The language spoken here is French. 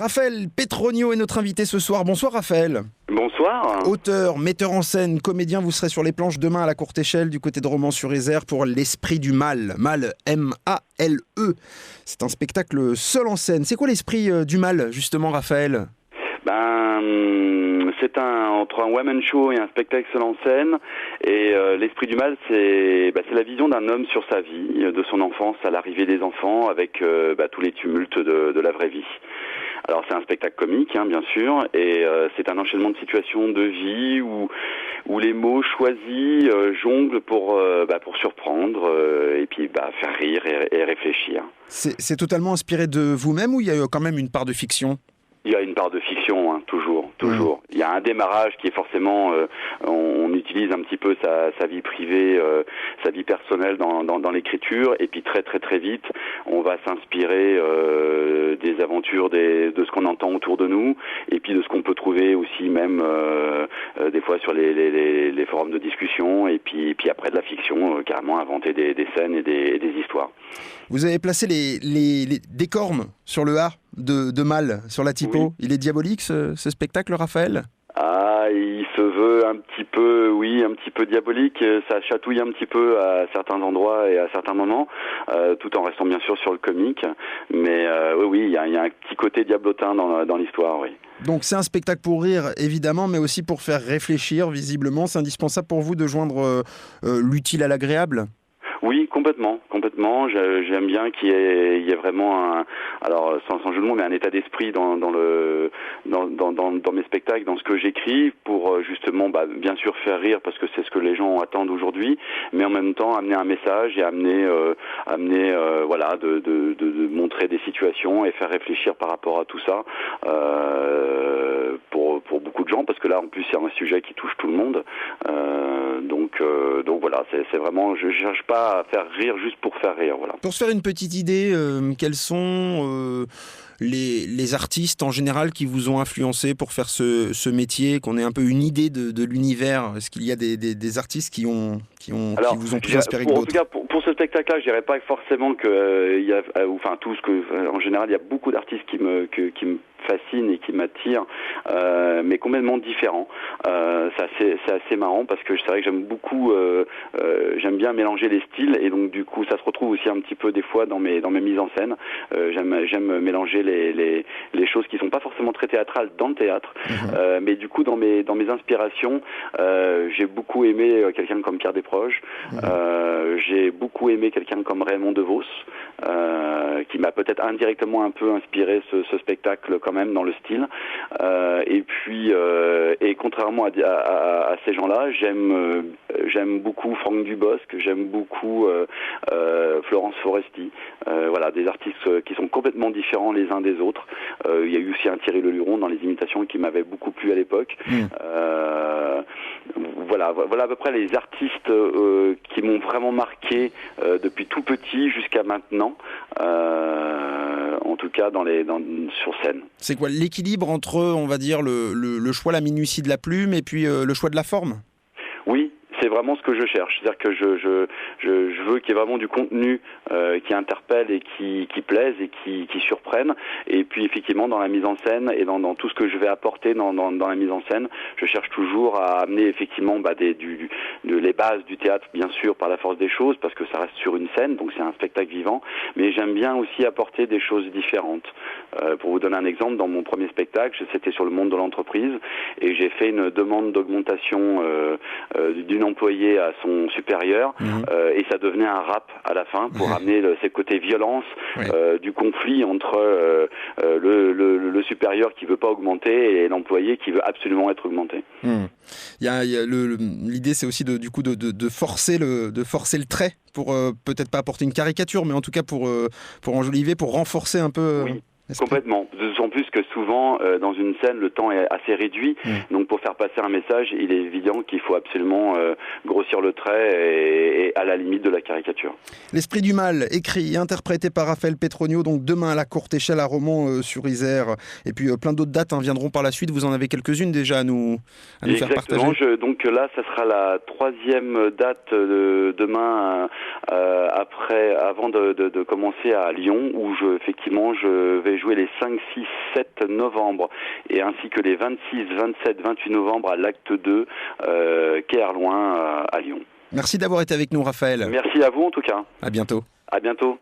Raphaël Petronio est notre invité ce soir. Bonsoir Raphaël. Bonsoir. Auteur, metteur en scène, comédien, vous serez sur les planches demain à la Courte Échelle du côté de Romans-sur-Isère pour L'Esprit du Mal. Mal, M-A-L-E. C'est un spectacle seul en scène. C'est quoi l'esprit du mal, justement, Raphaël ? C'est entre un one-man show et un spectacle seul en scène. Et l'esprit du mal, c'est la vision d'un homme sur sa vie, de son enfance à l'arrivée des enfants, avec tous les tumultes de la vraie vie. Alors c'est un spectacle comique, bien sûr, et c'est un enchaînement de situations de vie où les mots choisis jonglent pour surprendre et puis faire rire et réfléchir. C'est totalement inspiré de vous-même ou il y a quand même une part de fiction ? Il y a une part de fiction, toujours. Il y a un démarrage qui est forcément, on utilise un petit peu sa vie privée, sa vie personnelle dans l'écriture, et puis très très très vite, on va s'inspirer des aventures de ce qu'on entend autour de nous, et puis de ce qu'on peut trouver aussi même des fois sur les forums de discussion, et puis après de la fiction, carrément inventer des scènes et des histoires. Vous avez placé des cornes sur le A de Mal, sur la typo. Oui. Il est diabolique ce spectacle, Raphaël ? Il se veut un petit peu diabolique. Ça chatouille un petit peu à certains endroits et à certains moments, tout en restant bien sûr sur le comique. Mais il y a un petit côté diablotin dans l'histoire, oui. Donc c'est un spectacle pour rire, évidemment, mais aussi pour faire réfléchir, visiblement. C'est indispensable pour vous de joindre l'utile à l'agréable ? Oui, complètement. J'aime bien qu'il y ait vraiment alors sans jeu de mots, mais un état d'esprit dans mes spectacles, dans ce que j'écris, pour justement, bien sûr faire rire parce que c'est ce que les gens attendent aujourd'hui, mais en même temps amener un message et amener de montrer des situations et faire réfléchir par rapport à tout ça pour beaucoup de gens, parce que là en plus c'est un sujet qui touche tout le monde. Donc voilà, c'est vraiment, je cherche pas à faire rire juste pour faire rire, voilà. Pour se faire une petite idée, quels sont les artistes en général qui vous ont influencé pour faire ce métier, qu'on ait un peu une idée de l'univers ? Est-ce qu'il y a des artistes qui vous ont plus inspiré que d'autres ? En tout cas, pour ce spectacle-là, je dirais pas forcément que en général, il y a beaucoup d'artistes qui me fascinent et qui m'attirent, mais complètement différents. C'est assez marrant parce que c'est vrai que j'aime bien mélanger les styles, et donc du coup ça se retrouve aussi un petit peu des fois dans mes mises en scène. J'aime mélanger les choses qui sont pas forcément très théâtrales dans le théâtre, mais du coup dans mes inspirations, j'ai beaucoup aimé quelqu'un comme Pierre Desproges, j'ai beaucoup aimé quelqu'un comme Raymond DeVos, qui m'a peut-être indirectement un peu inspiré ce spectacle quand même dans le style, et contrairement à ces gens-là, j'aime beaucoup Franck Dubosc, j'aime beaucoup Florence Foresti, des artistes qui sont complètement différents les uns des autres. Il y a eu aussi un Thierry Leluron dans les imitations qui m'avait beaucoup plu à l'époque. Voilà à peu près les artistes qui m'ont vraiment marqué depuis tout petit jusqu'à maintenant, en tout cas sur scène. C'est quoi l'équilibre entre, on va dire, le choix, la minutie de la plume et puis le choix de la forme ? Oui, c'est vraiment ce que je cherche. C'est-à-dire que je veux qu'il y ait vraiment du contenu qui interpelle et qui plaise et qui surprenne. Et puis effectivement, dans la mise en scène et dans tout ce que je vais apporter dans la mise en scène, je cherche toujours à amener effectivement les bases du théâtre, bien sûr, par la force des choses, parce que ça reste sur une scène, donc c'est un spectacle vivant. Mais j'aime bien aussi apporter des choses différentes. Pour vous donner un exemple, dans mon premier spectacle, c'était sur le monde de l'entreprise, et j'ai fait une demande d'augmentation d'une employée à son supérieur, et ça devenait un rap à la fin pour amener ces côtés violence du conflit entre le supérieur qui veut pas augmenter et l'employé qui veut absolument être augmenté. L'idée, c'est aussi de forcer le trait pour peut-être pas apporter une caricature, mais en tout cas pour enjoliver, pour renforcer un peu. Oui. Complètement. D'autant plus que souvent, dans une scène, le temps est assez réduit. Donc, pour faire passer un message, il est évident qu'il faut absolument grossir le trait et à la limite de la caricature. L'Esprit du Mal, écrit et interprété par Raphaël Petronio, donc demain à la Courte Échelle à Romans-sur-Isère. Et puis plein d'autres dates viendront par la suite. Vous en avez quelques-unes déjà à nous faire partager. Donc là, ça sera la 3e date demain, avant de commencer à Lyon, où effectivement, je vais jouer les 5, 6 7 novembre et ainsi que les 26, 27, 28 novembre à l'Acte 2, quai Erloin à Lyon. Merci d'avoir été avec nous, Raphaël. Merci à vous en tout cas. À bientôt. À bientôt.